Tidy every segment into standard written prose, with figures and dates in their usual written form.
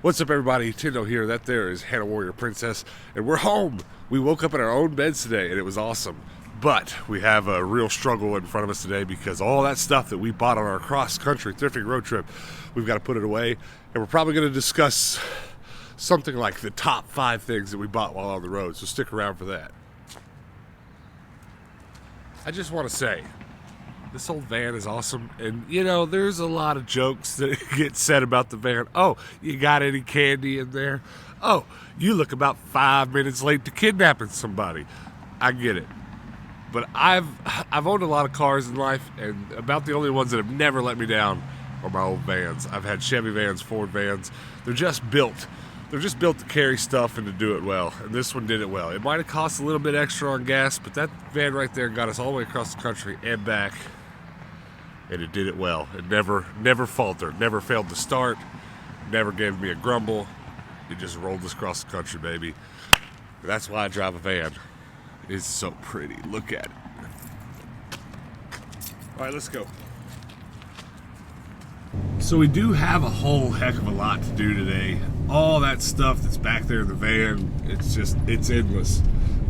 What's up, everybody? Tindo here. That there is Hannah Warrior Princess, and we're home. We woke up in our own beds today, and it was awesome. But we have a real struggle in front of us today because all that stuff that we bought on our cross-country thrifting road trip, we've got to put it away. And we're probably going to discuss something like the top 5 things that we bought while on the road, so stick around for that. I just want to say, this old van is awesome, and you know, there's a lot of jokes that get said about the van. Oh, you got any candy in there? Oh, you look about 5 minutes late to kidnapping somebody. I get it. But I've owned a lot of cars in life, and about the only ones that have never let me down are my old vans. I've had Chevy vans, Ford vans. They're just built. They're just built to carry stuff and to do it well, and this one did it well. It might have cost a little bit extra on gas, but that van right there got us all the way across the country and back. And it did it well. It never faltered, never failed to start, never gave me a grumble. It just rolled us across the country, baby. That's why I drive a van. It's so pretty. Look at it. All right, let's go. So we do have a whole heck of a lot to do today. All that stuff that's back there in the van, it's endless.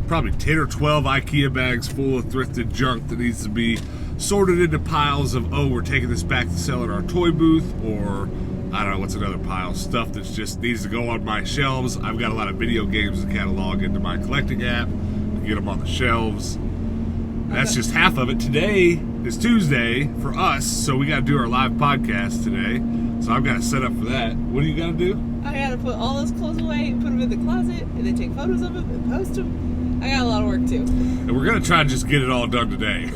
Probably 10 or 12 IKEA bags full of thrifted junk that needs to be sorted into piles of, oh, we're taking this back to sell at our toy booth, or I don't know, what's another pile? Stuff that just needs to go on my shelves. I've got a lot of video games to catalog into my collecting app to get them on the shelves. That's just half of it. Today is Tuesday for us, so we got to do our live podcast today. So I've got to set up for that. What do you got to do? I got to put all those clothes away and put them in the closet, and then take photos of them and post them. I got a lot of work too. And we're going to try to just get it all done today.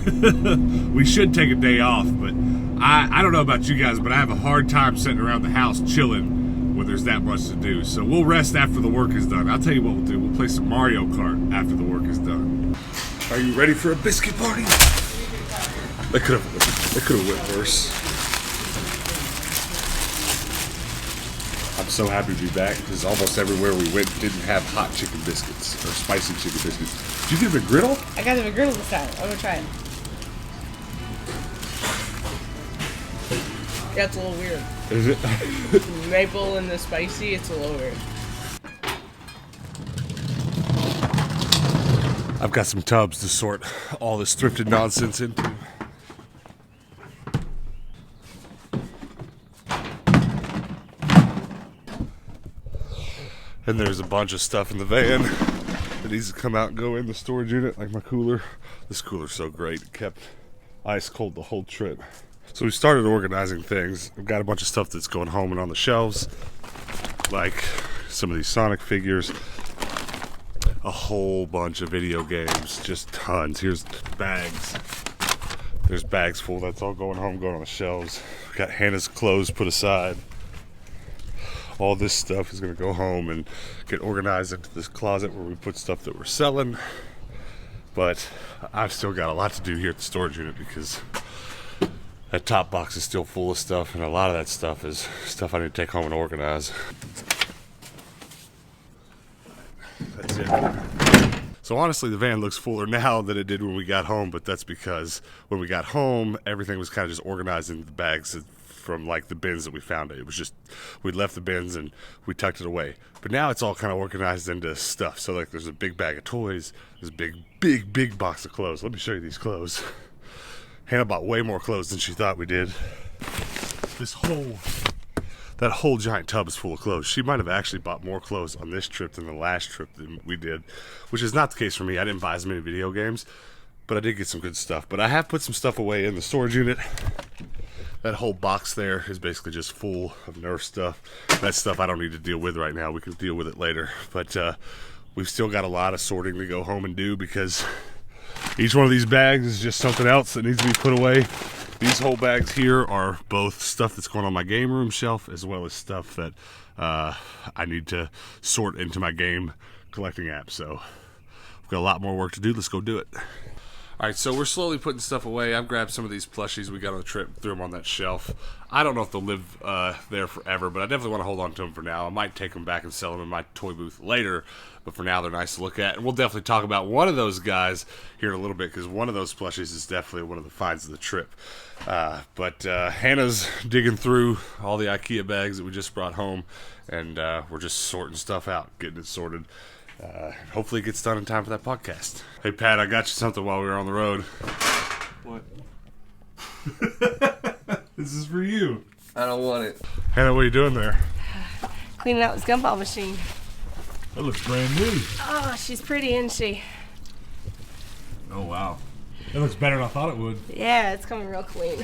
We should take a day off, but I don't know about you guys, but I have a hard time sitting around the house chilling when there's that much to do. So we'll rest after the work is done. I'll tell you what we'll do. We'll play some Mario Kart after the work is done. Are you ready for a biscuit party? That could have went worse. I'm so happy to be back because almost everywhere we went didn't have hot chicken biscuits or spicy chicken biscuits. Did you get the griddle? I got the McGriddle this time. I'm gonna try it. Yeah, it's a little weird. Is it? Maple and the spicy, it's a little weird. I've got some tubs to sort all this thrifted nonsense into. And there's a bunch of stuff in the van that needs to come out and go in the storage unit, like my cooler. This cooler's so great. It kept ice cold the whole trip. So we started organizing things. I've got a bunch of stuff that's going home and on the shelves, like some of these Sonic figures, a whole bunch of video games, just tons. Here's bags. There's bags full. That's all going home, going on the shelves. Got Hannah's clothes put aside. All this stuff is going to go home and get organized into this closet where we put stuff that we're selling. But I've still got a lot to do here at the storage unit because that top box is still full of stuff, and a lot of that stuff is stuff I need to take home and organize. That's it. So honestly, the van looks fuller now than it did when we got home, but that's because when we got home, everything was kind of just organized into the bags from like the bins that we found it. It was just, we left the bins and we tucked it away. But now it's all kind of organized into stuff. So like there's a big bag of toys, there's a big box of clothes. Let me show you these clothes. Hannah bought way more clothes than she thought we did. That whole giant tub is full of clothes. She might have actually bought more clothes on this trip than the last trip that we did, which is not the case for me. I didn't buy as many video games, but I did get some good stuff. But I have put some stuff away in the storage unit. That whole box there is basically just full of Nerf stuff. That stuff I don't need to deal with right now. We can deal with it later. But we've still got a lot of sorting to go home and do because each one of these bags is just something else that needs to be put away. These whole bags here are both stuff that's going on my game room shelf as well as stuff that I need to sort into my game collecting app. So I've got a lot more work to do. Let's go do it. All right, so we're slowly putting stuff away. I've grabbed some of these plushies we got on the trip, threw them on that shelf. I don't know if they'll live there forever, but I definitely want to hold on to them for now. I might take them back and sell them in my toy booth later, but for now they're nice to look at. And we'll definitely talk about one of those guys here in a little bit, because one of those plushies is definitely one of the finds of the trip. But Hannah's digging through all the IKEA bags that we just brought home, and we're just sorting stuff out, getting it sorted. Hopefully it gets done in time for that podcast. Hey Pat, I got you something while we were on the road. What? This is for you. I don't want it. Hannah, what are you doing there? Cleaning out this gumball machine. That looks brand new. Oh, she's pretty, isn't she? Oh wow. That looks better than I thought it would. Yeah, it's coming real clean.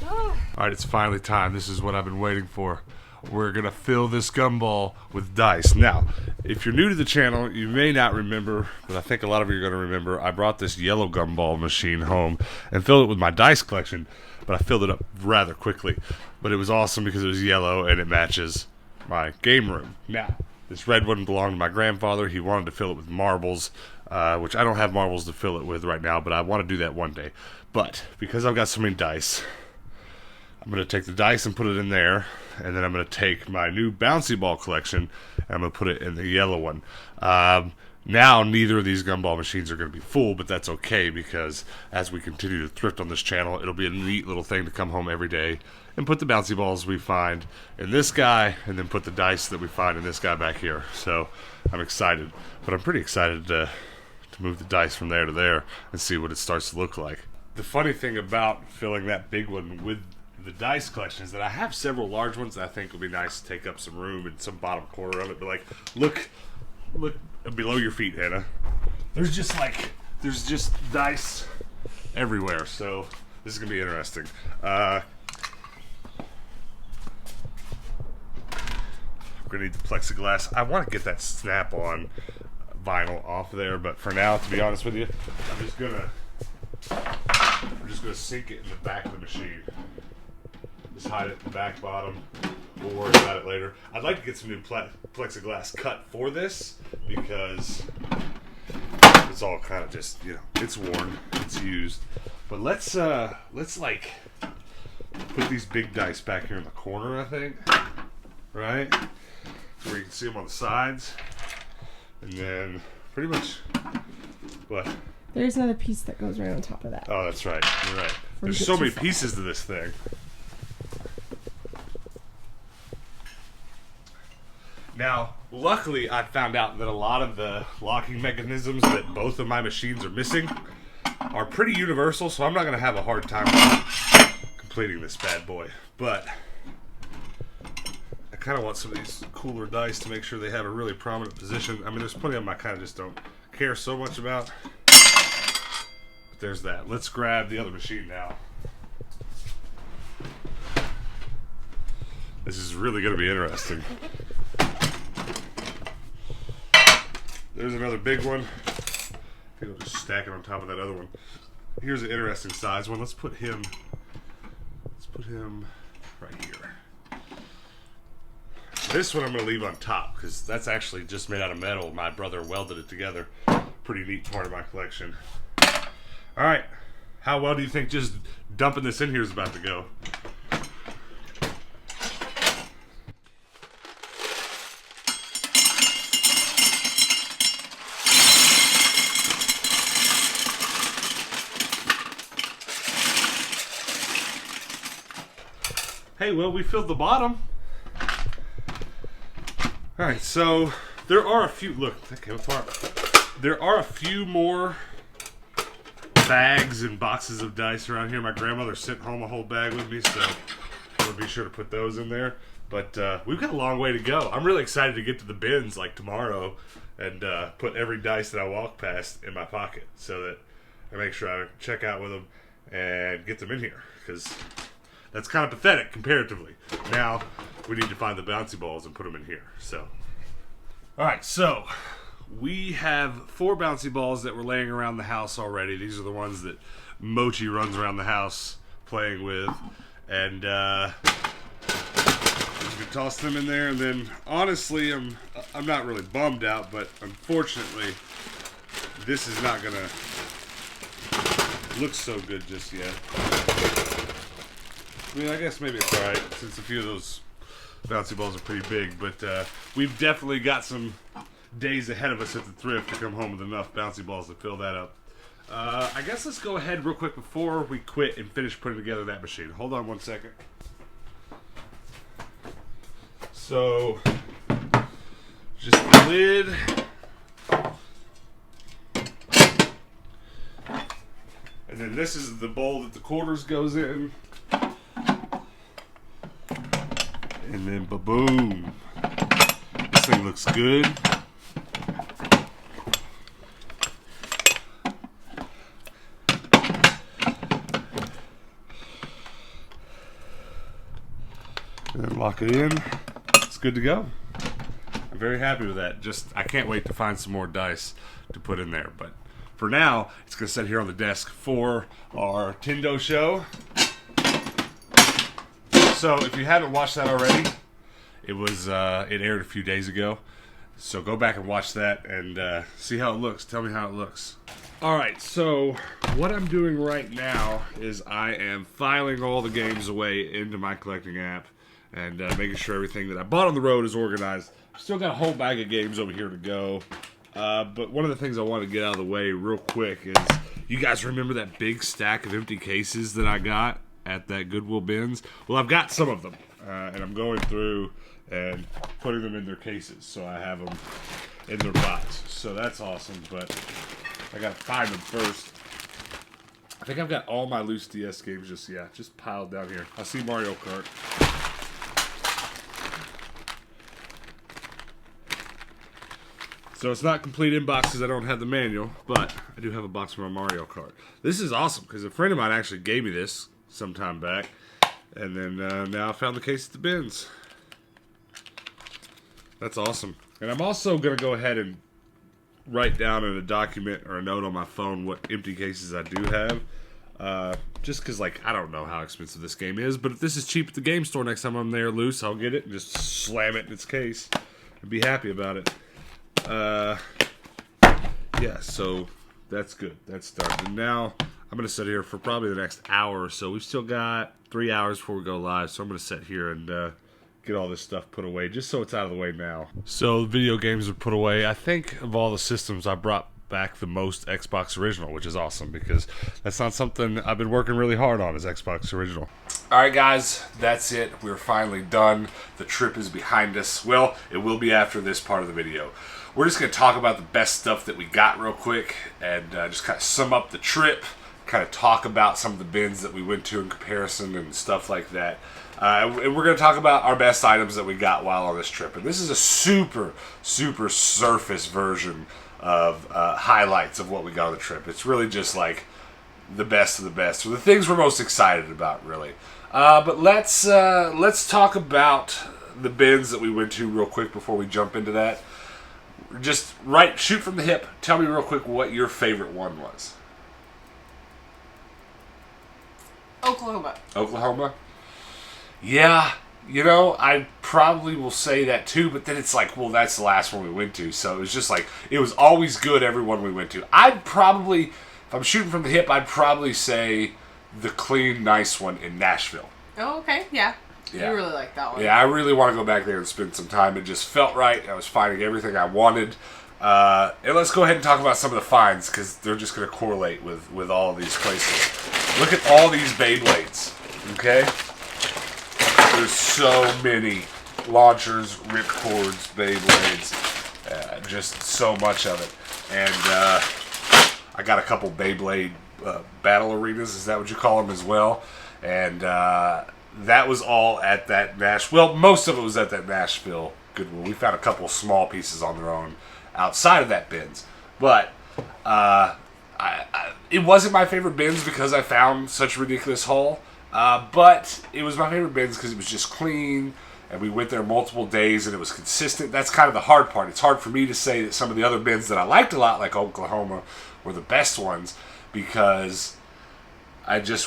Oh. Alright, it's finally time. This is what I've been waiting for. We're going to fill this gumball with dice. Now, if you're new to the channel, you may not remember, but I think a lot of you are going to remember, I brought this yellow gumball machine home and filled it with my dice collection, but I filled it up rather quickly. But it was awesome because it was yellow and it matches my game room. Now, this red one belonged to my grandfather. He wanted to fill it with marbles, which I don't have marbles to fill it with right now, but I want to do that one day. But because I've got so many dice, I'm going to take the dice and put it in there, and then I'm going to take my new bouncy ball collection, and I'm going to put it in the yellow one. Now, neither of these gumball machines are going to be full, but that's okay, because as we continue to thrift on this channel, it'll be a neat little thing to come home every day and put the bouncy balls we find in this guy, and then put the dice that we find in this guy back here. So I'm excited, but I'm pretty excited to move the dice from there to there and see what it starts to look like. The funny thing about filling that big one with the dice collection is that I have several large ones that I think would be nice to take up some room in some bottom corner of it. But like, look below your feet, Hannah. There's just dice everywhere. So this is gonna be interesting. I'm gonna need the plexiglass. I want to get that snap-on vinyl off there, but for now, to be honest with you, I'm just gonna sink it in the back of the machine. Just hide it in the back bottom. We'll worry about it later. I'd like to get some new plexiglass cut for this, because it's all kind of just, you know, it's worn, it's used. But let's like put these big dice back here in the corner, I think, right? So where you can see them on the sides, and then pretty much what? There's another piece that goes right on top of that. Oh, that's right. You're right. There's so many pieces to this thing. Now, luckily, I found out that a lot of the locking mechanisms that both of my machines are missing are pretty universal, so I'm not going to have a hard time completing this bad boy. But I kind of want some of these cooler dice to make sure they have a really prominent position. I mean, there's plenty of them I kind of just don't care so much about. But there's that. Let's grab the other machine now. This is really going to be interesting. There's another big one. I think I'll just stack it on top of that other one. Here's an interesting size one. Let's put him right here. This one I'm going to leave on top, because that's actually just made out of metal. My brother welded it together. Pretty neat part of my collection. Alright, how well do you think just dumping this in here is about to go? Hey, well, we filled the bottom. Alright, so there are a few, look, that came apart. There are a few more bags and boxes of dice around here. My grandmother sent home a whole bag with me, so we'll be sure to put those in there. But we've got a long way to go. I'm really excited to get to the bins like tomorrow and put every dice that I walk past in my pocket, so that I make sure I check out with them and get them in here, because that's kind of pathetic comparatively. Now we need to find the bouncy balls and put them in here. So, all right, so we have 4 bouncy balls that were laying around the house already. These are the ones that Mochi runs around the house playing with, and we toss them in there. And then, honestly, I'm not really bummed out, but unfortunately, this is not gonna looks so good just yet. I mean, I guess maybe it's alright since a few of those bouncy balls are pretty big, but we've definitely got some days ahead of us at the thrift to come home with enough bouncy balls to fill that up. I guess let's go ahead real quick before we quit and finish putting together that machine. Hold on one second. So, just the lid. And then this is the bowl that the quarters goes in. And then ba-boom. This thing looks good. And then lock it in. It's good to go. I'm very happy with that. I can't wait to find some more dice to put in there. But for now, it's going to sit here on the desk for our Tindo show. So if you haven't watched that already, it aired a few days ago. So go back and watch that and see how it looks. Tell me how it looks. Alright, so what I'm doing right now is I am filing all the games away into my collecting app and making sure everything that I bought on the road is organized. Still got a whole bag of games over here to go. But one of the things I want to get out of the way real quick is, you guys remember that big stack of empty cases that I got at that Goodwill bins? Well, I've got some of them, and I'm going through and putting them in their cases, so I have them in their box. So that's awesome, but I gotta find them first. I think I've got all my loose DS games just piled down here. I see Mario Kart. So it's not complete in boxes. I don't have the manual, but I do have a box for my Mario Kart. This is awesome because a friend of mine actually gave me this some time back, and then now I found the case at the bins. That's awesome. And I'm also going to go ahead and write down in a document or a note on my phone what empty cases I do have. Just because, like, I don't know how expensive this game is, but if this is cheap at the game store next time I'm there loose, I'll get it and just slam it in its case and be happy about it. Yeah, so that's good. That's done. And now I'm going to sit here for probably the next hour or so. We've still got 3 hours before we go live, so I'm going to sit here and get all this stuff put away just so it's out of the way now. So the video games are put away. I think of all the systems, I brought back the most Xbox Original, which is awesome because that's not something I've been working really hard on, is Xbox Original. Alright guys, that's it. We're finally done. The trip is behind us. Well, it will be after this part of the video. We're just going to talk about the best stuff that we got real quick and just kind of sum up the trip, kind of talk about some of the bins that we went to in comparison and stuff like that. And we're going to talk about our best items that we got while on this trip. And this is a super, super surface version of highlights of what we got on the trip. It's really just like the best of the best, or the things we're most excited about, really. But let's talk about the bins that we went to real quick before we jump into that. Just shoot from the hip. Tell me real quick what your favorite one was. Oklahoma. Oklahoma? Yeah, you know, I probably will say that too, but then it's like, well, that's the last one we went to, so it was just like, it was always good every one we went to. I'd probably, if I'm shooting from the hip, I'd probably say the clean, nice one in Nashville. Oh, okay, yeah. Yeah. You really like that one. Yeah, I really want to go back there and spend some time. It just felt right. I was finding everything I wanted. And let's go ahead and talk about some of the finds, because they're just going to correlate with all of these places. Look at all these Beyblades, okay? There's so many launchers, ripcords, Beyblades, just so much of it. And I got a couple Beyblade battle arenas, is that what you call them, as well? And that was all at that Nashville. Most of it was at that Nashville Goodwill. We found a couple small pieces on their own outside of that bins. But it wasn't my favorite bins because I found such a ridiculous haul. But it was my favorite bins because it was just clean, and we went there multiple days, and it was consistent. That's kind of the hard part. It's hard for me to say that some of the other bins that I liked a lot, like Oklahoma, were the best ones because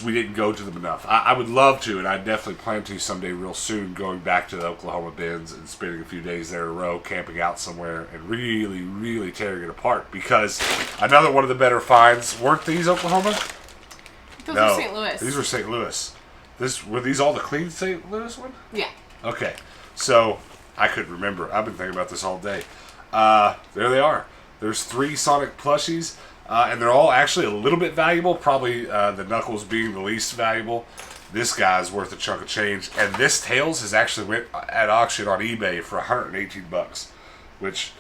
we didn't go to them enough. I would love to, and I definitely plan to someday real soon, going back to the Oklahoma bins and spending a few days there in a row, camping out somewhere, and really, really tearing it apart. Because another one of the better finds, weren't these Oklahoma? Those were St. Louis. These were St. Louis. Were these all the clean St. Louis ones? Yeah. Okay. So, I couldn't remember. I've been thinking about this all day. There they are. There's 3 Sonic plushies, and they're all actually a little bit valuable, probably the Knuckles being the least valuable. This guy's worth a chunk of change, and this Tails has actually went at auction on eBay for $118, which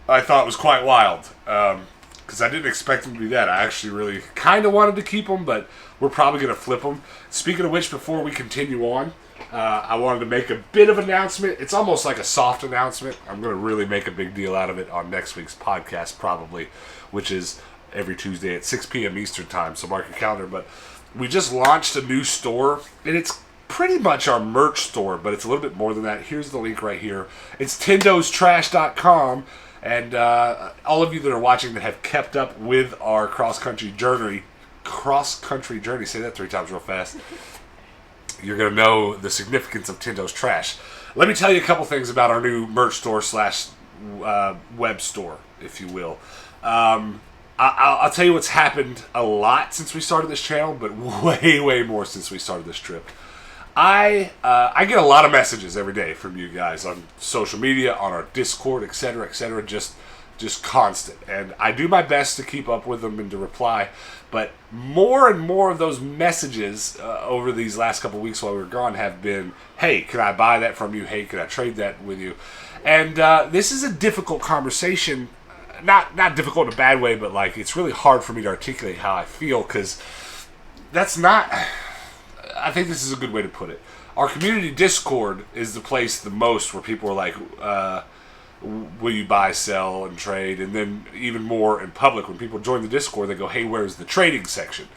I thought was quite wild, because I didn't expect them to be that. I actually really kind of wanted to keep them, but we're probably going to flip them. Speaking of which, before we continue on, I wanted to make a bit of an announcement. It's almost like a soft announcement. I'm going to really make a big deal out of it on next week's podcast, probably, which is every Tuesday at 6 p.m. Eastern Time, so mark your calendar. But we just launched a new store, and it's pretty much our merch store, but it's a little bit more than that. Here's the link right here. It's tindostrash.com, and all of you that are watching that have kept up with our cross-country journey, say that 3 times real fast, you're going to know the significance of Tindo's Trash. Let me tell you a couple things about our new merch store / web store, if you will. I'll tell you what's happened a lot since we started this channel, but way more since we started this trip. I get a lot of messages every day from you guys on social media, on our Discord, etc., just constant. And I do my best to keep up with them and to reply. But more and more of those messages over these last couple of weeks while we were gone have been, hey, can I buy that from you? Hey, can I trade that with you? And this is a difficult conversation. Not difficult in a bad way, but like it's really hard for me to articulate how I feel, because that's not... I think this is a good way to put it. Our community Discord is the place the most where people are like, will you buy, sell, and trade? And then even more in public, when people join the Discord, they go, hey, where's the trading section?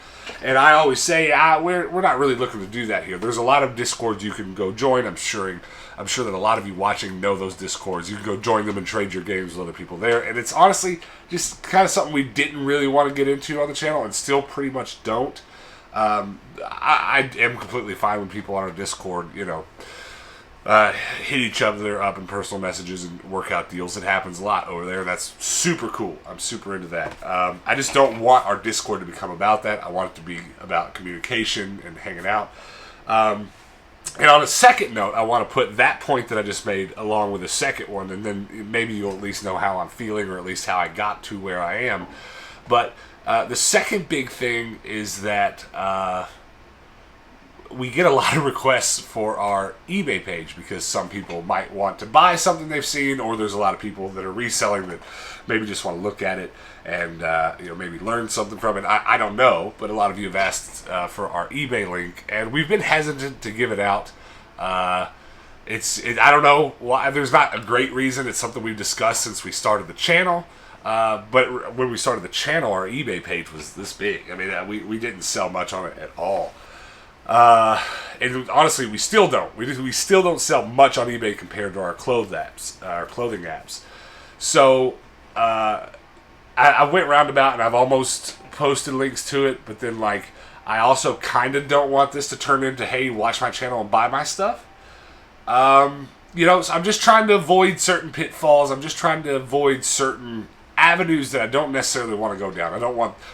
And I always say, we're not really looking to do that here. There's a lot of Discords you can go join. I'm sure that a lot of you watching know those Discords. You can go join them and trade your games with other people there. And it's honestly just kind of something we didn't really want to get into on the channel, and still pretty much don't. I am completely fine when people on our Discord, hit each other up in personal messages and work out deals. It happens a lot over there. That's super cool. I'm super into that. I just don't want our Discord to become about that. I want it to be about communication and hanging out. And on a second note, I want to put that point that I just made along with a second one, and then maybe you'll at least know how I'm feeling, or at least how I got to where I am. But the second big thing is that we get a lot of requests for our eBay page, because some people might want to buy something they've seen, or there's a lot of people that are reselling that maybe just want to look at it and maybe learn something from it. I don't know, but a lot of you have asked for our eBay link, and we've been hesitant to give it out. I don't know why. There's not a great reason. It's something we've discussed since we started the channel. But when we started the channel, our eBay page was this big. I mean, we didn't sell much on it at all. And honestly, we still don't. We still don't sell much on eBay compared to our clothing apps. So I went roundabout, and I've almost posted links to it, but then I also kind of don't want this to turn into, hey, watch my channel and buy my stuff. So I'm just trying to avoid certain pitfalls. I'm just trying to avoid certain avenues that I don't necessarily want to go down.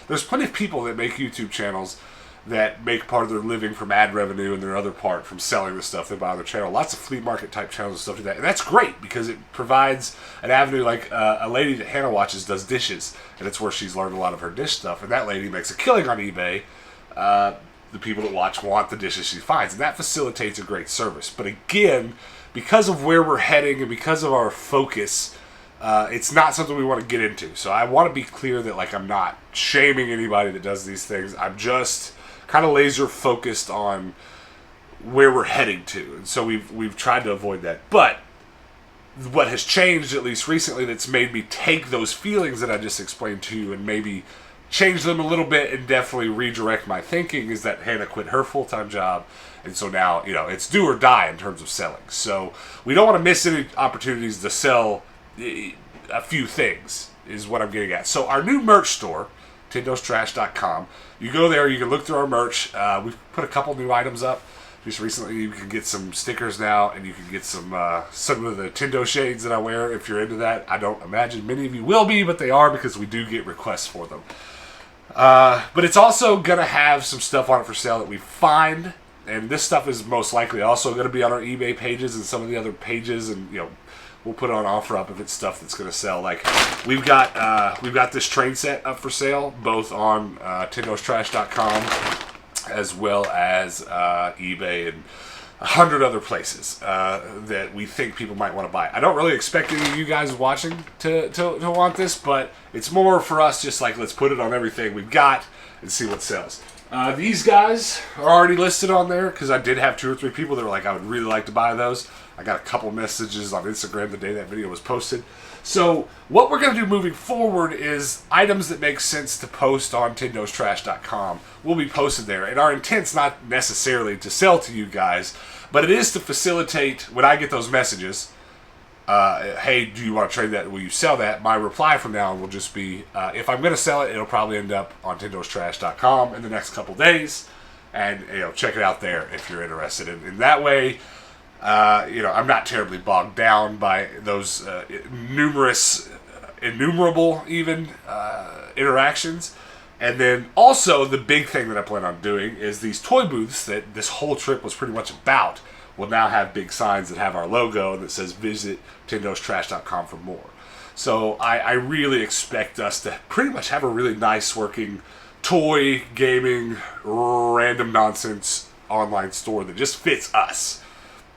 There's plenty of people that make YouTube channels that make part of their living from ad revenue, and their other part from selling the stuff they buy on their channel. Lots of flea market type channels and stuff like that. And that's great, because it provides an avenue. Like a lady that Hannah watches does dishes, and it's where she's learned a lot of her dish stuff. And that lady makes a killing on eBay. The people that watch want the dishes she finds, and that facilitates a great service. But again, because of where we're heading and because of our focus, it's not something we want to get into. So I want to be clear that I'm not shaming anybody that does these things. I'm just kind of laser focused on where we're heading to, and so we've tried to avoid that. But what has changed, at least recently, that's made me take those feelings that I just explained to you and maybe change them a little bit and definitely redirect my thinking, is that Hannah quit her full-time job, and so now it's do or die in terms of selling. So we don't want to miss any opportunities to sell a few things, is what I'm getting at. So our new merch store, tindostrash.com. You go there, you can look through our merch. We've put a couple new items up just recently. You can get some stickers now, and you can get some of the Tindo shades that I wear if you're into that. I don't imagine many of you will be, but they are, because we do get requests for them. But it's also going to have some stuff on it for sale that we find. And this stuff is most likely also going to be on our eBay pages and some of the other pages. And, we'll put it on OfferUp if it's stuff that's going to sell. Like, we've got this train set up for sale, both on tindostrash.com as well as eBay and 100 other places that we think people might want to buy. I don't really expect any of you guys watching to want this, but it's more for us just like, let's put it on everything we've got and see what sells. These guys are already listed on there because I did have 2 or 3 people that were like, I would really like to buy those. I got a couple messages on Instagram the day that video was posted. So what we're going to do moving forward is items that make sense to post on tindostrash.com will be posted there. And our intent's not necessarily to sell to you guys, but it is to facilitate when I get those messages, hey, do you want to trade that? Will you sell that? My reply from now on will just be, if I'm going to sell it, it'll probably end up on tindostrash.com in the next couple days. And check it out there if you're interested. And that way, I'm not terribly bogged down by those innumerable even interactions. And then also the big thing that I plan on doing is these toy booths that this whole trip was pretty much about will now have big signs that have our logo that says visit tindostrash.com for more. So I really expect us to pretty much have a really nice working toy, gaming, random nonsense online store that just fits us.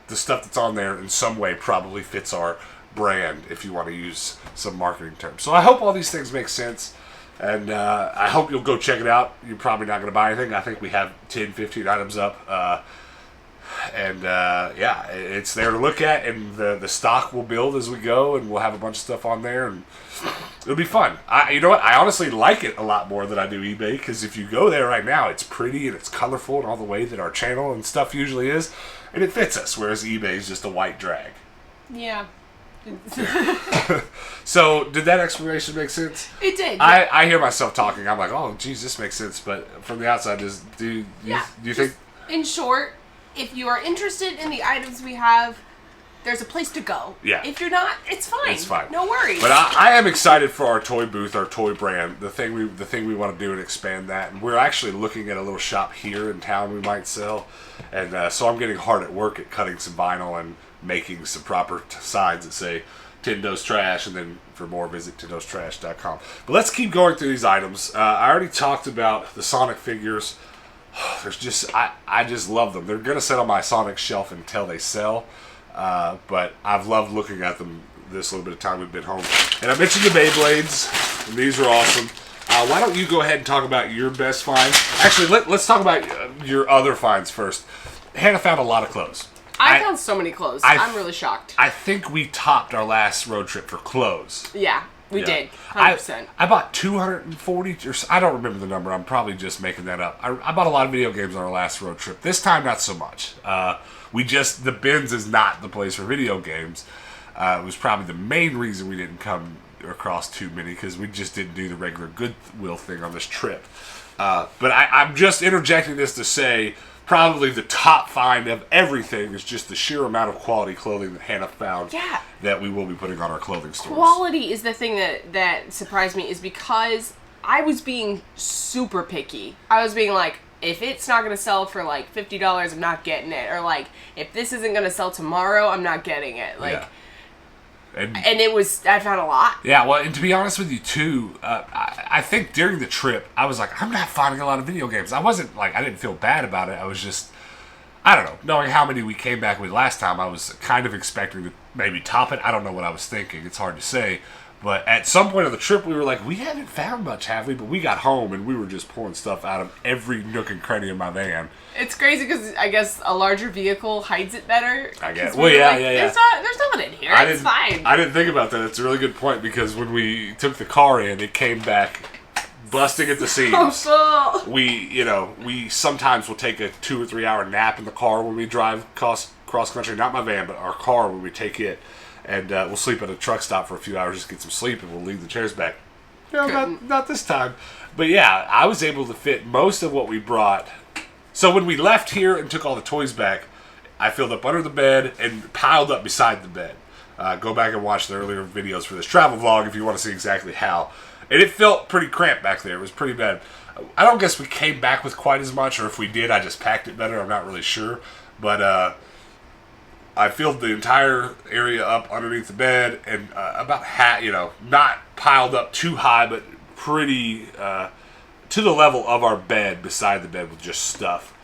The stuff that's on there in some way probably fits our brand, if you want to use some marketing terms. So I hope all these things make sense, and I hope you'll go check it out. You're probably not going to buy anything. I think we have 10, 15 items up, it's there to look at, and the stock will build as we go, and we'll have a bunch of stuff on there, and it'll be fun. You know what? I honestly like it a lot more than I do eBay, because if you go there right now, it's pretty and it's colorful and all the way that our channel and stuff usually is, and it fits us, whereas eBay is just a white drag. Yeah. So, did that explanation make sense? It did. I hear myself talking. I'm like, oh, geez, this makes sense. But from the outside, do you think? In short, if you are interested in the items we have, there's a place to go. Yeah. If you're not, it's fine. It's fine. No worries. But I am excited for our toy booth, our toy brand, the thing we want to do and expand that. And we're actually looking at a little shop here in town we might sell. And so I'm getting hard at work at cutting some vinyl and making some proper signs that say Tindo's Trash, and then for more visit tindostrash.com. But let's keep going through these items. I already talked about the Sonic figures. There's just I just love them. They're gonna sit on my Sonic shelf until they sell. But I've loved looking at them this little bit of time we've been home. And I mentioned the Beyblades, and these are awesome. Why don't you go ahead and talk about your best finds? Actually, let's talk about your other finds first. Hannah found a lot of clothes. I found so many clothes. I'm really shocked. I think we topped our last road trip for clothes. Yeah, we did. 100%. I bought 240, or I don't remember the number. I'm probably just making that up. I bought a lot of video games on our last road trip. This time, not so much. The Benz is not the place for video games. It was probably the main reason we didn't come across too many, because we just didn't do the regular Goodwill thing on this trip. But I'm just interjecting this to say probably the top find of everything is just the sheer amount of quality clothing that Hannah found that we will be putting on our clothing stores. Quality is the thing that surprised me, is because I was being super picky. I was being like, if it's not going to sell for like $50, I'm not getting it. Or like, if this isn't going to sell tomorrow, I'm not getting it. Like, yeah. And I found a lot. Yeah, well, and to be honest with you, too, I think during the trip, I was like, I'm not finding a lot of video games. I wasn't, like, I didn't feel bad about it. I was just, I don't know, knowing how many we came back with last time, I was kind of expecting to maybe top it. I don't know what I was thinking. It's hard to say. But at some point of the trip, we were like, we haven't found much, have we? But we got home, and we were just pulling stuff out of every nook and cranny of my van. It's crazy because I guess a larger vehicle hides it better. I guess. Well, yeah. There's nothing in here. It's fine. I didn't think about that. It's a really good point, because when we took the car in, it came back busting at the seams. So full. We sometimes will take a 2 or 3 hour nap in the car when we drive cross country. Not my van, but our car when we take it. And we'll sleep at a truck stop for a few hours, just get some sleep, and we'll leave the chairs back. No, not this time. But yeah, I was able to fit most of what we brought. So when we left here and took all the toys back, I filled up under the bed and piled up beside the bed. Go back and watch the earlier videos for this travel vlog if you want to see exactly how. And it felt pretty cramped back there. It was pretty bad. I don't guess we came back with quite as much, or if we did, I just packed it better. I'm not really sure. But I filled the entire area up underneath the bed, and about half, not piled up too high, but pretty to the level of our bed, beside the bed with just stuff.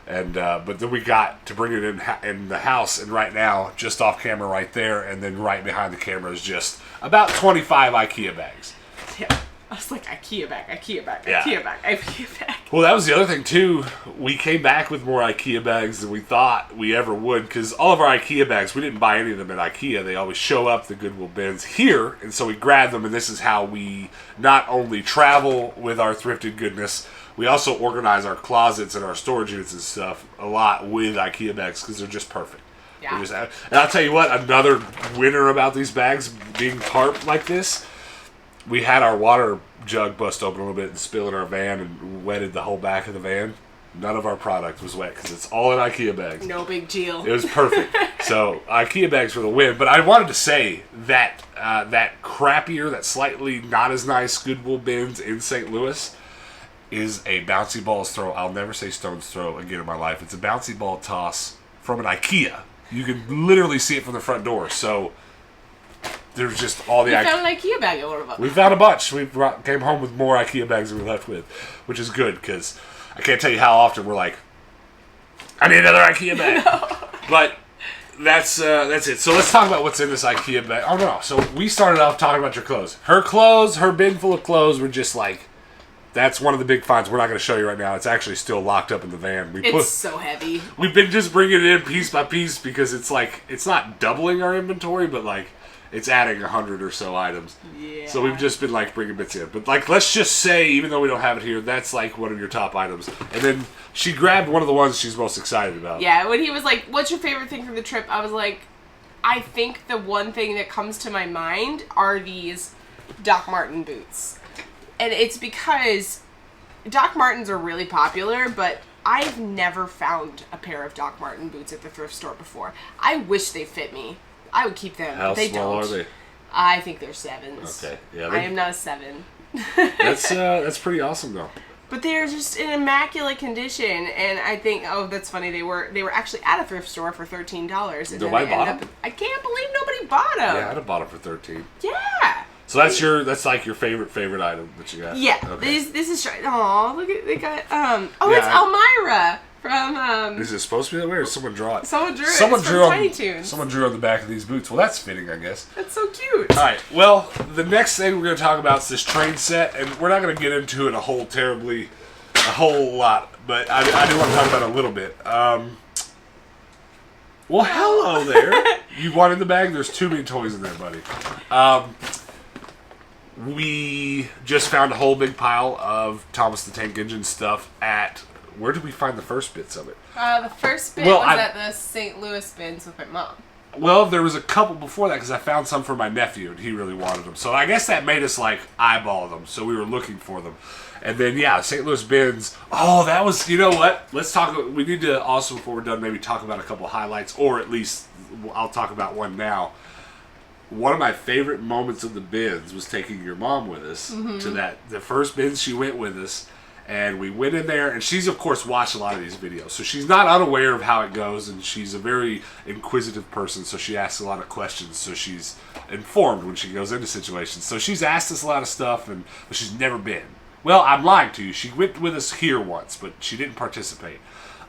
And but then we got to bring it in the house, and right now, just off camera right there, and then right behind the camera is just about 25 IKEA bags. Yeah. I was like, IKEA bag, IKEA bag, Yeah. IKEA bag, IKEA bag. Well, that was the other thing, too. We came back with more IKEA bags than we thought we ever would, because all of our IKEA bags, we didn't buy any of them at IKEA. They always show up, the Goodwill bins, here, and so we grabbed them, and this is how we not only travel with our thrifted goodness, we also organize our closets and our storage units and stuff a lot with IKEA bags, because they're just perfect. Yeah. And I'll tell you what, another winner about these bags being tarped like this, we had our water jug bust open a little bit and spill in our van and wetted the whole back of the van. None of our product was wet because it's all in IKEA bags. No big deal. It was perfect. So IKEA bags for the win. But I wanted to say that that crappier, that slightly not as nice Goodwill bins in St. Louis is a bouncy ball's throw. I'll never say stone's throw again in my life. It's a bouncy ball toss from an IKEA. You can literally see it from the front door. So there's just all the You found an IKEA bag at one of them. We found a bunch. We came home with more IKEA bags than we left with, which is good, because I can't tell you how often we're like, I need another IKEA bag. No. But that's it. So let's talk about what's in this IKEA bag. Oh no! So we started off talking about your clothes. Her bin full of clothes were just like, that's one of the big finds. We're not going to show you right now. It's actually still locked up in the van. It's so heavy. We've been just bringing it in piece by piece because it's like, it's not doubling our inventory, but like, it's adding 100 or so items. Yeah. So we've just been like bringing bits in. But like, let's just say, even though we don't have it here, that's like one of your top items. And then she grabbed one of the ones she's most excited about. Yeah, when he was like, what's your favorite thing from the trip? I was like, I think the one thing that comes to my mind are these Doc Marten boots. And it's because Doc Martens are really popular, but I've never found a pair of Doc Marten boots at the thrift store before. I wish they fit me. I would keep them. How they small don't. are they? I think they're 7s. Okay. Yeah. I am not a 7. That's pretty awesome though. But they're just in immaculate condition, and I think, oh, that's funny. They were actually at a thrift store for $13, and Nobody then bought them? I can't believe nobody bought them. Yeah, I'd have bought them for 13. Yeah. So that's like your favorite item that you got. Yeah. Okay. This is oh, look at they got Yeah, it's Elmira from Is it supposed to be that way, or someone draw it? Someone drew it. Someone It's drew from on, Tiny Toons. Someone drew on the back of these boots. Well, that's fitting, I guess. That's so cute. All right. Well, the next thing we're going to talk about is this train set, and we're not going to get into it a whole lot, but I do want to talk about it a little bit. Well, hello there. You wanted the bag? There's too many toys in there, buddy. We just found a whole big pile of Thomas the Tank Engine stuff at... Where did we find the first bits of it? The first bit was at the St. Louis bins with my mom. Well, there was a couple before that because I found some for my nephew and he really wanted them. So I guess that made us like eyeball them. So we were looking for them. And then, yeah, St. Louis bins. Oh, that was, you know what? Let's talk. We need to also, before we're done, maybe talk about a couple highlights, or at least I'll talk about one now. One of my favorite moments of the bins was taking your mom with us to the first bins. She went with us, and we went in there, and she's of course watched a lot of these videos, so she's not unaware of how it goes, and she's a very inquisitive person, so she asks a lot of questions, so she's informed when she goes into situations. So she's asked us a lot of stuff, but she's never been. Well, I'm lying to you. She went with us here once, but she didn't participate.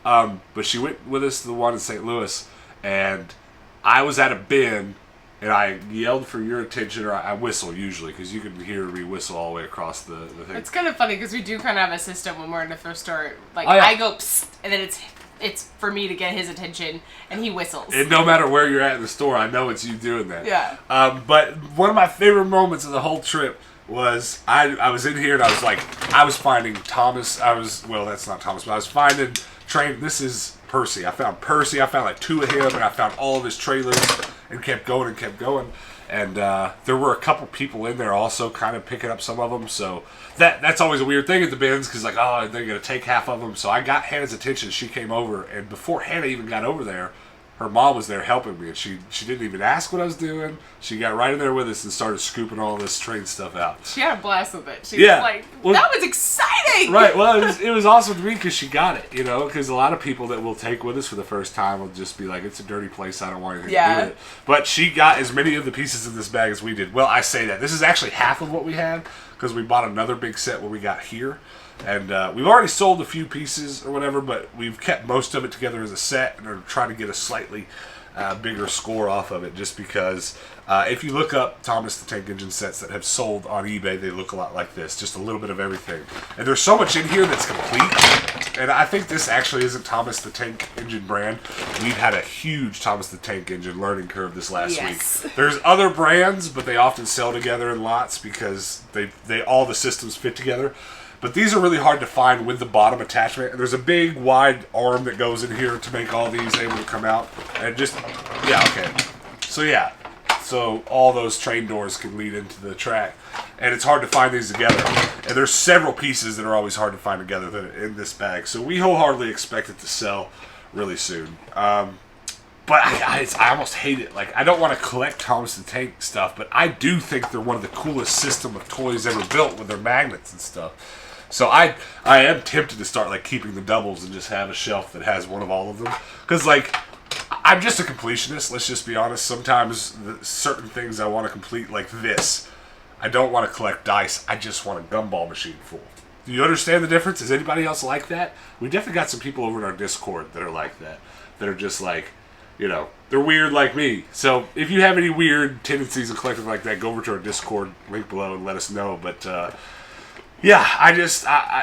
But she went with us to the one in St. Louis, and I was at a bin. And I yelled for your attention, or I whistle usually, because you can hear me whistle all the way across the thing. It's kind of funny because we do kind of have a system when we're in the thrift store. Like, Oh, yeah. I go, psst, and then it's for me to get his attention, and he whistles. And no matter where you're at in the store, I know it's you doing that. Yeah. But one of my favorite moments of the whole trip was I was in here and I was finding Thomas. Well, that's not Thomas, but I was finding this is Percy. I found Percy. I found like 2 of him, and I found all of his trailers. And kept going and kept going. And there were a couple people in there also kind of picking up some of them. So that's always a weird thing at the bins because, like, they're going to take half of them. So I got Hannah's attention. She came over. And before Hannah even got over there, her mom was there helping me, and she didn't even ask what I was doing. She got right in there with us and started scooping all this train stuff out. She had a blast with it. She Yeah. was like, Well, that was exciting! Right, well, it was awesome to me because she got it, you know, because a lot of people that will take with us for the first time will just be like, it's a dirty place, I don't want anything to do with it. But she got as many of the pieces in this bag as we did. Well, I say that. This is actually half of what we had because we bought another big set when we got here. And we've already sold a few pieces or whatever, but we've kept most of it together as a set and are trying to get a slightly bigger score off of it just because if you look up Thomas the Tank Engine sets that have sold on eBay, they look a lot like this, just a little bit of everything. And there's so much in here that's complete, and I think this actually isn't Thomas the Tank Engine brand. We've had a huge Thomas the Tank Engine learning curve this last week. There's other brands, but they often sell together in lots because they all the systems fit together. But these are really hard to find with the bottom attachment. And there's a big, wide arm that goes in here to make all these able to come out. And just, yeah, okay. So, yeah. So, all those train doors can lead into the track. And it's hard to find these together. And there's several pieces that are always hard to find together in this bag. So, we wholeheartedly expect it to sell really soon. But I almost hate it. Like, I don't want to collect Thomas the Tank stuff, but I do think they're one of the coolest system of toys ever built with their magnets and stuff. So I am tempted to start like keeping the doubles and just have a shelf that has one of all of them. Because like, I'm just a completionist, let's just be honest. Sometimes certain things I want to complete, like this. I don't want to collect dice, I just want a gumball machine full. Do you understand the difference? Is anybody else like that? We definitely got some people over in our Discord that are like that. That are just like, you know, they're weird like me. So if you have any weird tendencies of collecting like that, go over to our Discord, link below, and let us know. But yeah, I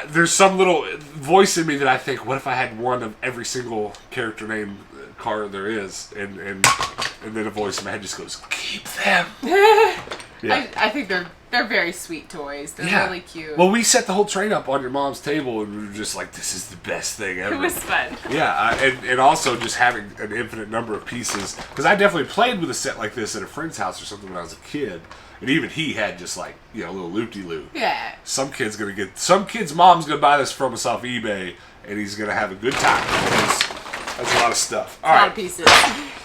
there's some little voice in me that I think, what if I had one of every single character name card there is, and then a voice in my head just goes, keep them. Yeah. I think they're very sweet toys. They're really cute. Well, we set the whole train up on your mom's table, and we were just like, this is the best thing ever. It was fun. Yeah, and also just having an infinite number of pieces, because I definitely played with a set like this at a friend's house or something when I was a kid. And even he had just like, you know, a little loop-de-loop. Yeah. Some kid's mom's gonna buy this from us off eBay, and he's gonna have a good time. That's a lot of stuff. All right. A lot of pieces.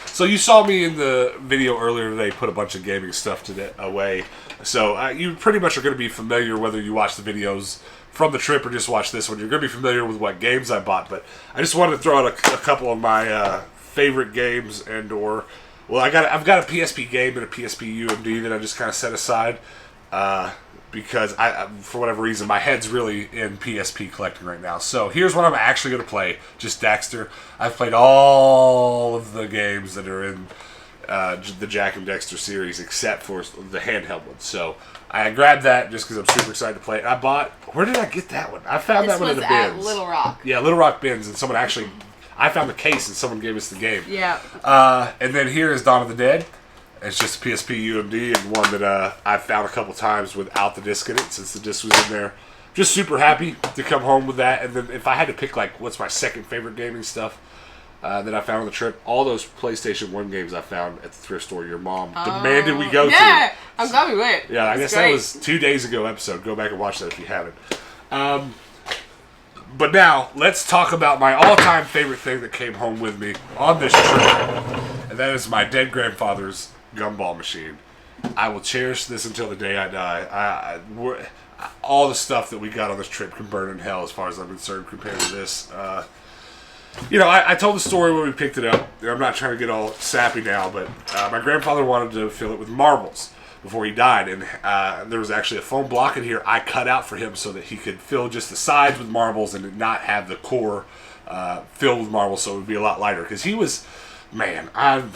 So you saw me in the video earlier today put a bunch of gaming stuff away. So you pretty much are going to be familiar whether you watch the videos from the trip or just watch this one. You're going to be familiar with what games I bought. But I just wanted to throw out a couple of my favorite games and/or I've got a PSP game and a PSP UMD that I just kind of set aside because I for whatever reason my head's really in PSP collecting right now. So here's what I'm actually going to play. Just Daxter. I've played all of the games that are in the Jack and Dexter series except for the handheld ones. So I grabbed that just because I'm super excited to play it. Where did I get that one? I found that one in the bins. This was at Little Rock. Yeah, Little Rock bins, and someone actually, I found the case and someone gave us the game. Yeah. And then here is Dawn of the Dead. It's just a PSP UMD and one that I've found a couple times without the disc in it since the disc was in there. Just super happy to come home with that. And then if I had to pick like what's my second favorite gaming stuff that I found on the trip, all those PlayStation 1 games I found at the thrift store your mom demanded we go to. Yeah, I'm glad we went. Yeah, I guess that was 2 days ago episode. Go back and watch that if you haven't. But now, let's talk about my all-time favorite thing that came home with me on this trip. And that is my dead grandfather's gumball machine. I will cherish this until the day I die. All the stuff that we got on this trip can burn in hell as far as I'm concerned compared to this. You know, I told the story when we picked it up. I'm not trying to get all sappy now, but my grandfather wanted to fill it with marbles before he died, and there was actually a foam block in here I cut out for him so that he could fill just the sides with marbles and not have the core filled with marbles, so it would be a lot lighter. Because he was, man, I'm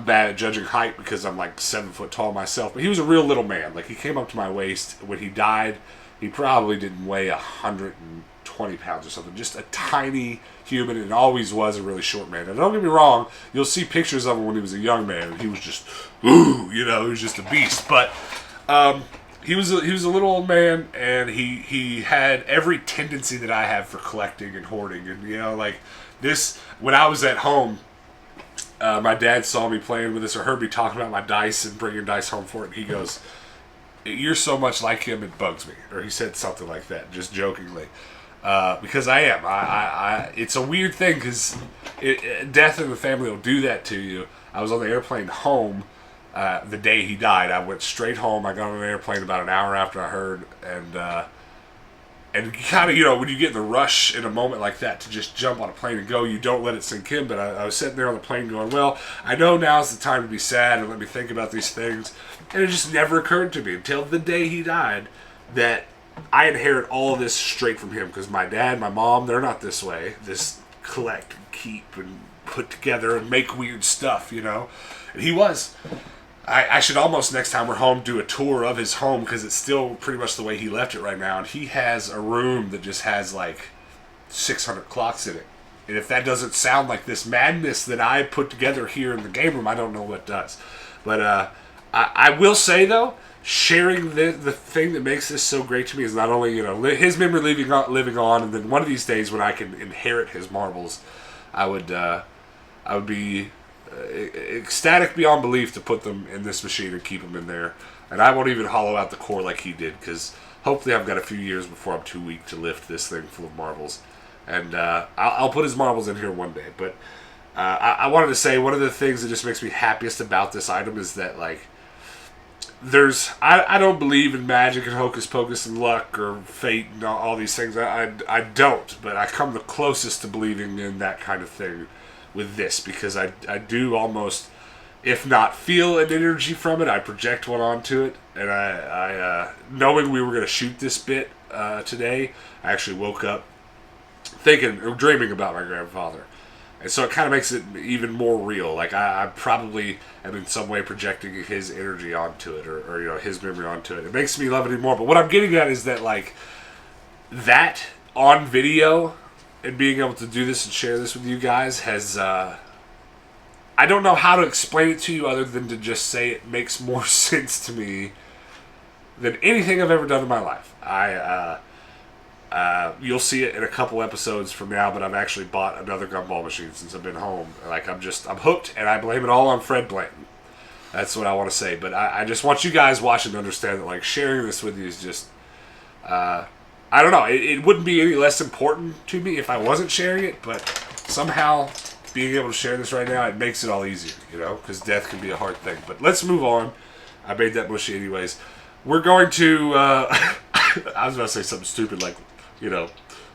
bad at judging height because I'm like 7 foot tall myself, but he was a real little man. Like, he came up to my waist. When he died, he probably didn't weigh 120 pounds or something. Just a tiny human, and always was a really short man. And don't get me wrong, you'll see pictures of him when he was a young man, and he was just, ooh, you know, he was just a beast. But he was a little old man, and he had every tendency that I have for collecting and hoarding. And, you know, like this, when I was at home, my dad saw me playing with this or heard me talking about my dice and bringing dice home for it, and he goes, "You're so much like him, it bugs me." Or he said something like that, just jokingly. because I am. It's a weird thing because death in the family will do that to you. I was on the airplane home the day he died. I went straight home. I got on an airplane about an hour after I heard, and kind of, when you get in the rush in a moment like that to just jump on a plane and go, you don't let it sink in. But I was sitting there on the plane going, well, I know now's the time to be sad and let me think about these things. And it just never occurred to me until the day he died that I inherit all of this straight from him. Because my dad, my mom, they're not this way. This collect and keep and put together and make weird stuff, And he was. I should almost, next time we're home, do a tour of his home because it's still pretty much the way he left it right now. And he has a room that just has like 600 clocks in it. And if that doesn't sound like this madness that I put together here in the game room, I don't know what does. But I will say, though, sharing the thing that makes this so great to me is not only, his memory living on, and then one of these days when I can inherit his marbles, I would be ecstatic beyond belief to put them in this machine and keep them in there. And I won't even hollow out the core like he did, because hopefully I've got a few years before I'm too weak to lift this thing full of marbles. And I'll put his marbles in here one day. But I wanted to say one of the things that just makes me happiest about this item is that, like, I don't believe in magic and hocus pocus and luck or fate and all these things. I don't, but I come the closest to believing in that kind of thing with this, because I do almost, if not feel an energy from it, I project one onto it. And I knowing we were going to shoot this bit today, I actually woke up thinking or dreaming about my grandfather. And so it kind of makes it even more real. Like I probably am in some way projecting his energy onto it, or his memory onto it. It makes me love it even more. But what I'm getting at is that, like, that on video and being able to do this and share this with you guys has, I don't know how to explain it to you other than to just say it makes more sense to me than anything I've ever done in my life. You'll see it in a couple episodes from now, but I've actually bought another gumball machine since I've been home. Like, I'm hooked, and I blame it all on Fred Blanton. That's what I want to say. But I just want you guys watching to understand that, like, sharing this with you is just, I don't know. It wouldn't be any less important to me if I wasn't sharing it, but somehow being able to share this right now, it makes it all easier, because death can be a hard thing. But let's move on. I made that mushy anyways. We're going to, I was about to say something stupid like,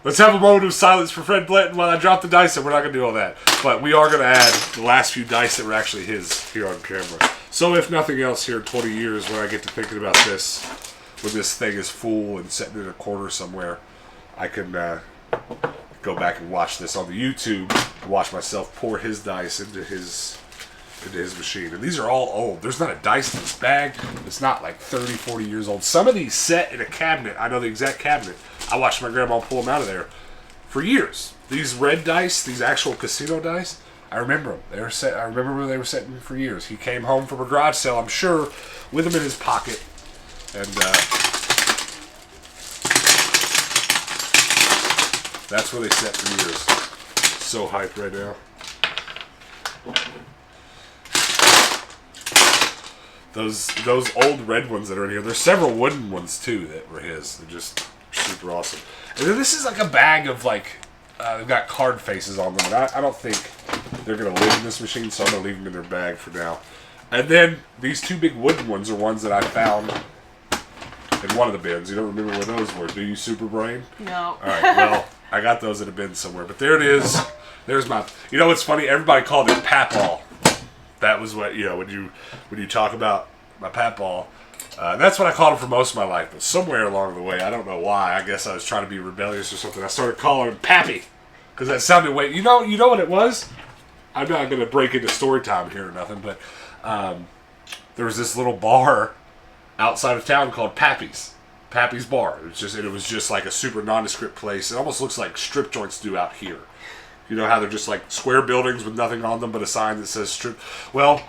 let's have a moment of silence for Fred Blanton while I drop the dice, and we're not going to do all that. But we are going to add the last few dice that were actually his here on camera. So if nothing else here in 20 years when I get to thinking about this, when this thing is full and sitting in a corner somewhere, I can go back and watch this on the YouTube and watch myself pour his dice into his machine. And these are all old. There's not a dice in this bag. It's not like 30, 40 years old. Some of these set in a cabinet. I know the exact cabinet. I watched my grandma pull them out of there for years. These red dice, these actual casino dice, I remember them. They were set. I remember where they were sitting for years. He came home from a garage sale, I'm sure, with them in his pocket. And that's where they sat for years. So hyped right now. Those old red ones that are in here. There's several wooden ones too that were his. They're just super awesome. And then this is like a bag of, like, they've got card faces on them. And I don't think they're going to live in this machine, so I'm going to leave them in their bag for now. And then these two big wooden ones are ones that I found in one of the bins. You don't remember where those were, do you, Super Brain? No. Alright, well, I got those in a bin somewhere. But there it is. There's my... You know what's funny? Everybody called it Papal. That was what, when you talk about my Papal, that's what I called him for most of my life. But somewhere along the way, I don't know why, I guess I was trying to be rebellious or something, I started calling him Pappy. Because that sounded way... You know what it was? I'm not going to break into story time here or nothing, but there was this little bar outside of town called Pappy's Bar. It was just like a super nondescript place. It almost looks like strip joints do out here. You know how they're just like square buildings with nothing on them but a sign that says strip. Well,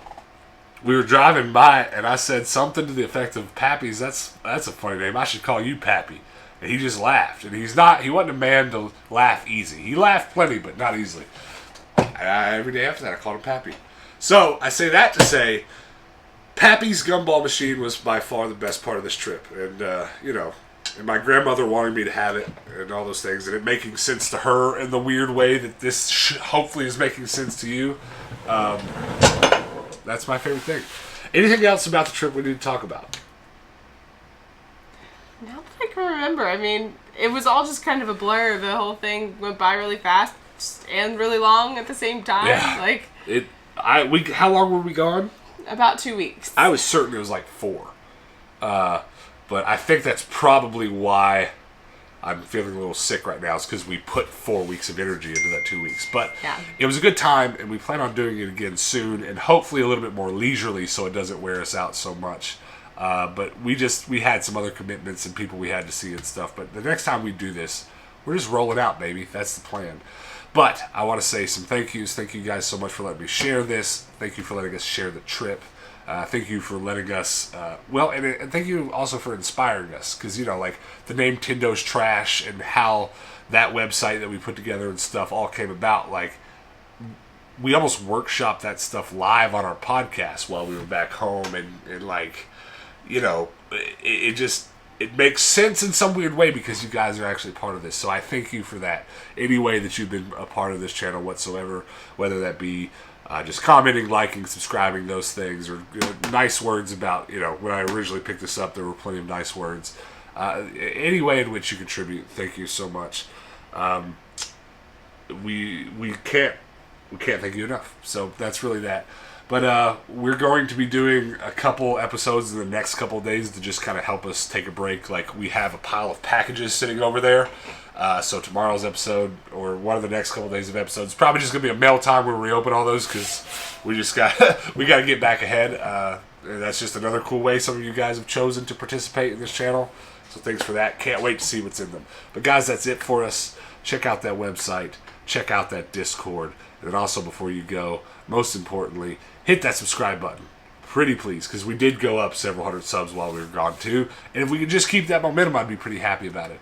we were driving by and I said something to the effect of, Pappy's, that's a funny name. I should call you Pappy. And he just laughed. And he wasn't a man to laugh easy. He laughed plenty, but not easily. Every day after that, I called him Pappy. So I say that to say, Pappy's gumball machine was by far the best part of this trip. And, and my grandmother wanting me to have it and all those things, and it making sense to her in the weird way that this hopefully is making sense to you. That's my favorite thing. Anything else about the trip we need to talk about? Not that I can remember. I mean, it was all just kind of a blur. The whole thing went by really fast and really long at the same time. Yeah. How long were we gone? About 2 weeks. I was certain it was like 4. But I think that's probably why I'm feeling a little sick right now. Is because we put 4 weeks of energy into that 2 weeks. But yeah. It was a good time, and we plan on doing it again soon, and hopefully a little bit more leisurely so it doesn't wear us out so much. But we had some other commitments and people we had to see and stuff. But the next time we do this, we're just rolling out, baby. That's the plan. But I want to say some thank yous. Thank you guys so much for letting me share this. Thank you for letting us share the trip. Thank you for letting us, and thank you also for inspiring us. Because, like the name Tindo's Trash and how that website that we put together and stuff all came about. Like, we almost workshopped that stuff live on our podcast while we were back home. And like, it makes sense in some weird way because you guys are actually part of this. So I thank you for that. Any way that you've been a part of this channel whatsoever, whether that be just commenting, liking, subscribing, those things, or nice words about, when I originally picked this up, there were plenty of nice words. Any way in which you contribute, thank you so much. We can't thank you enough. So that's really that. But we're going to be doing a couple episodes in the next couple of days to just kind of help us take a break. Like, we have a pile of packages sitting over there. So tomorrow's episode, or one of the next couple of days of episodes, probably just going to be a mail time where we open all those because we got to get back ahead. And that's just another cool way some of you guys have chosen to participate in this channel. So thanks for that. Can't wait to see what's in them. But guys, that's it for us. Check out that website. Check out that Discord. And then also, before you go, most importantly, hit that subscribe button. Pretty please, because we did go up several hundred subs while we were gone too. And if we could just keep that momentum, I'd be pretty happy about it.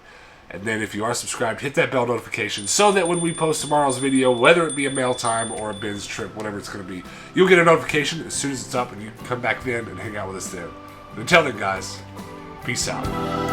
And then if you are subscribed, hit that bell notification so that when we post tomorrow's video, whether it be a mail time or a binge trip, whatever it's going to be, you'll get a notification as soon as it's up, and you can come back then and hang out with us then. And until then, guys, peace out.